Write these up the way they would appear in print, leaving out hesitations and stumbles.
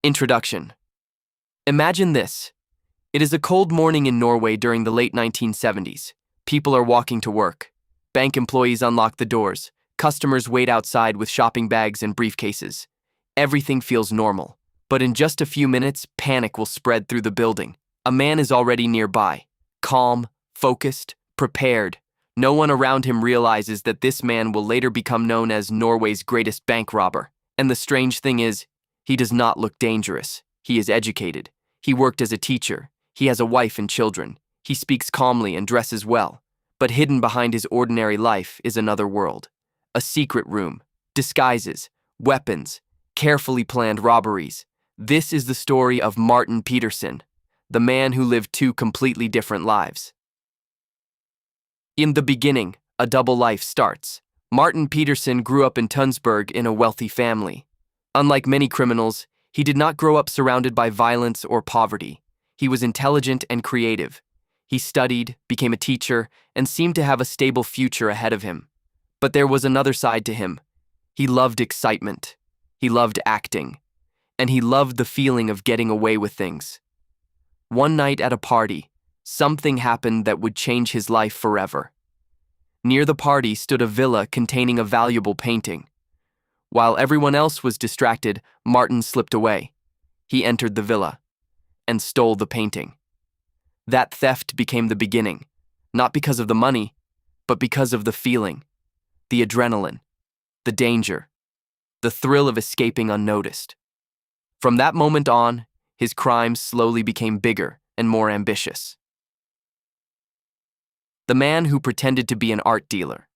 Introduction. Imagine this. It is a cold morning in Norway during the late 1970s. People are walking to work. Bank employees unlock the doors. Customers wait outside with shopping bags and briefcases. Everything feels normal. But in just a few minutes, panic will spread through the building. A man is already nearby. Calm, focused, prepared. No one around him realizes that this man will later become known as Norway's greatest bank robber. And the strange thing is, he does not look dangerous. He is educated. He worked as a teacher. He has a wife and children. He speaks calmly and dresses well. But hidden behind his ordinary life is another world. A secret room, disguises, weapons, carefully planned robberies. This is the story of Martin Pedersen, the man who lived two completely different lives. In the beginning, a double life starts. Martin Pedersen grew up in Tønsberg in a wealthy family. Unlike many criminals, he did not grow up surrounded by violence or poverty. He was intelligent and creative. He studied, became a teacher, and seemed to have a stable future ahead of him. But there was another side to him. He loved excitement. He loved acting. And he loved the feeling of getting away with things. One night at a party, something happened that would change his life forever. Near the party stood a villa containing a valuable painting. While everyone else was distracted, Martin slipped away. He entered the villa and stole the painting. That theft became the beginning, not because of the money, but because of the feeling, the adrenaline, the danger, the thrill of escaping unnoticed. From that moment on, his crimes slowly became bigger and more ambitious. The man who pretended to be an art dealer.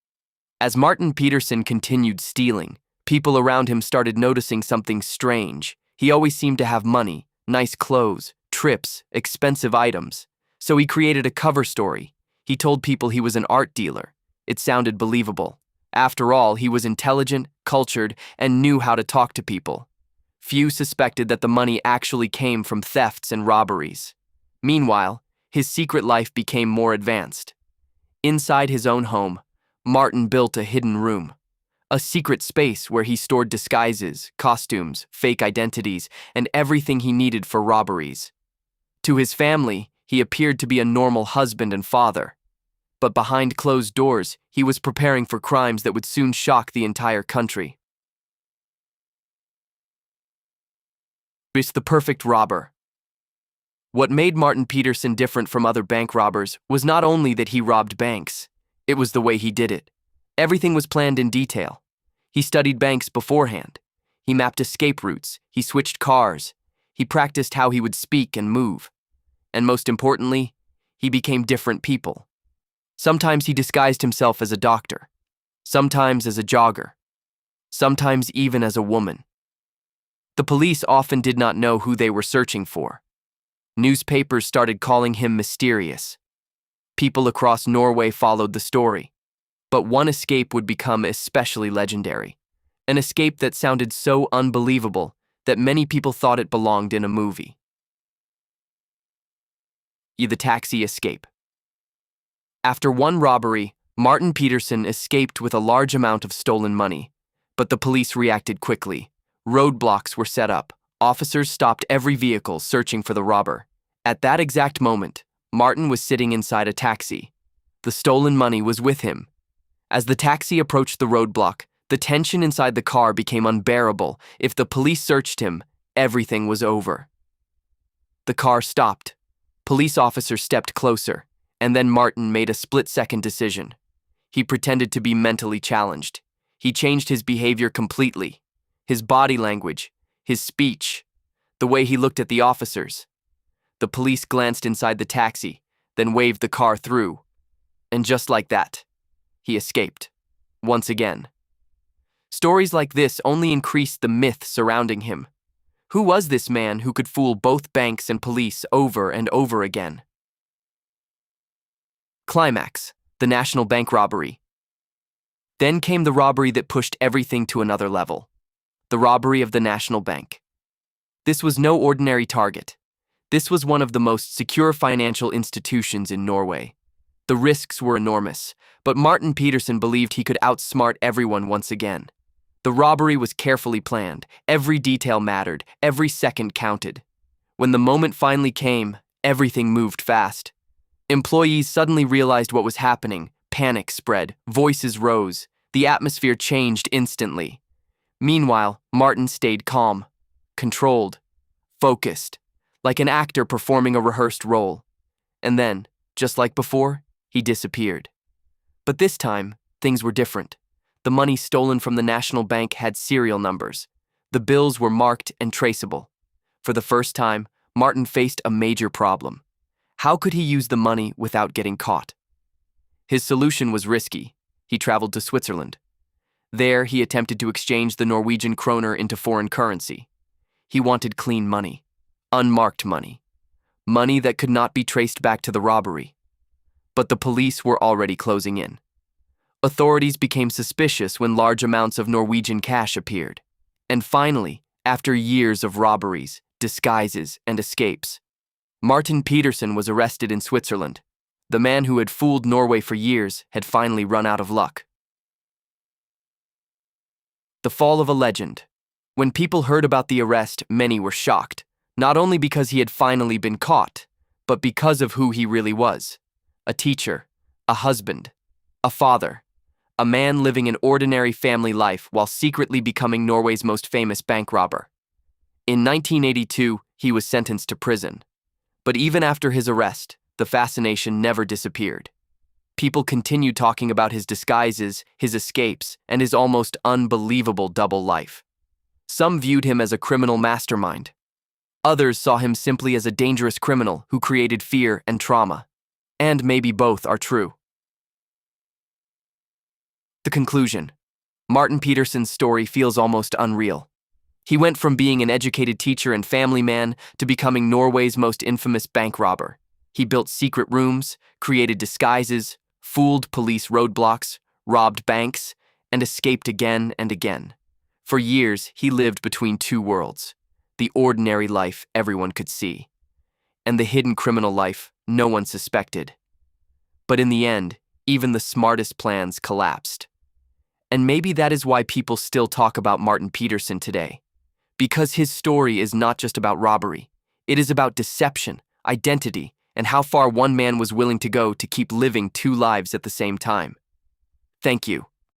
As Martin Pedersen continued stealing, people around him started noticing something strange. He always seemed to have money, nice clothes, trips, expensive items. So he created a cover story. He told people he was an art dealer. It sounded believable. After all, he was intelligent, cultured, and knew how to talk to people. Few suspected that the money actually came from thefts and robberies. Meanwhile, his secret life became more advanced. Inside his own home, Martin built a hidden room. A secret space where he stored disguises, costumes, fake identities, and everything he needed for robberies. To his family, he appeared to be a normal husband and father. But behind closed doors, he was preparing for crimes that would soon shock the entire country. The perfect robber. What made Martin Pedersen different from other bank robbers was not only that he robbed banks, it was the way he did it. Everything was planned in detail. He studied banks beforehand. He mapped escape routes. He switched cars. He practiced how he would speak and move. And most importantly, he became different people. Sometimes he disguised himself as a doctor. Sometimes as a jogger. Sometimes even as a woman. The police often did not know who they were searching for. Newspapers started calling him mysterious. People across Norway followed the story. But one escape would become especially legendary. An escape that sounded so unbelievable that many people thought it belonged in a movie. The taxi escape. After one robbery, Martin Pedersen escaped with a large amount of stolen money. But the police reacted quickly. Roadblocks were set up. Officers stopped every vehicle searching for the robber. At that exact moment, Martin was sitting inside a taxi. The stolen money was with him. As the taxi approached the roadblock, the tension inside the car became unbearable. If the police searched him, everything was over. The car stopped. Police officers stepped closer, and then Martin made a split-second decision. He pretended to be mentally challenged. He changed his behavior completely. His body language, his speech, the way he looked at the officers. The police glanced inside the taxi, then waved the car through. And just like that, he escaped. Once again. Stories like this only increased the myth surrounding him. Who was this man who could fool both banks and police over and over again? Climax, the national bank robbery. Then came the robbery that pushed everything to another level. The robbery of the National Bank. This was no ordinary target. This was one of the most secure financial institutions in Norway. The risks were enormous, but Martin Pedersen believed he could outsmart everyone once again. The robbery was carefully planned. Every detail mattered. Every second counted. When the moment finally came, everything moved fast. Employees suddenly realized what was happening. Panic spread. Voices rose. The atmosphere changed instantly. Meanwhile, Martin stayed calm, controlled, focused, like an actor performing a rehearsed role. And then, just like before, he disappeared. But this time, things were different. The money stolen from the National Bank had serial numbers. The bills were marked and traceable. For the first time, Martin faced a major problem. How could he use the money without getting caught? His solution was risky. He traveled to Switzerland. There, he attempted to exchange the Norwegian kroner into foreign currency. He wanted clean money, unmarked money, money that could not be traced back to the robbery. But the police were already closing in. Authorities became suspicious when large amounts of Norwegian cash appeared. And finally, after years of robberies, disguises, and escapes, Martin Pedersen was arrested in Switzerland. The man who had fooled Norway for years had finally run out of luck. The fall of a legend. When people heard about the arrest, many were shocked, not only because he had finally been caught, but because of who he really was. A teacher, a husband, a father, a man living an ordinary family life while secretly becoming Norway's most famous bank robber. In 1982, he was sentenced to prison. But even after his arrest, the fascination never disappeared. People continued talking about his disguises, his escapes, and his almost unbelievable double life. Some viewed him as a criminal mastermind. Others saw him simply as a dangerous criminal who created fear and trauma. And maybe both are true. The conclusion. Martin Pedersen's story feels almost unreal. He went from being an educated teacher and family man to becoming Norway's most infamous bank robber. He built secret rooms, created disguises, fooled police roadblocks, robbed banks, and escaped again and again. For years, he lived between two worlds, the ordinary life everyone could see, and the hidden criminal life no one suspected. But in the end, even the smartest plans collapsed. And maybe that is why people still talk about Martin Pedersen today. Because his story is not just about robbery. It is about deception, identity, and how far one man was willing to go to keep living two lives at the same time. Thank you.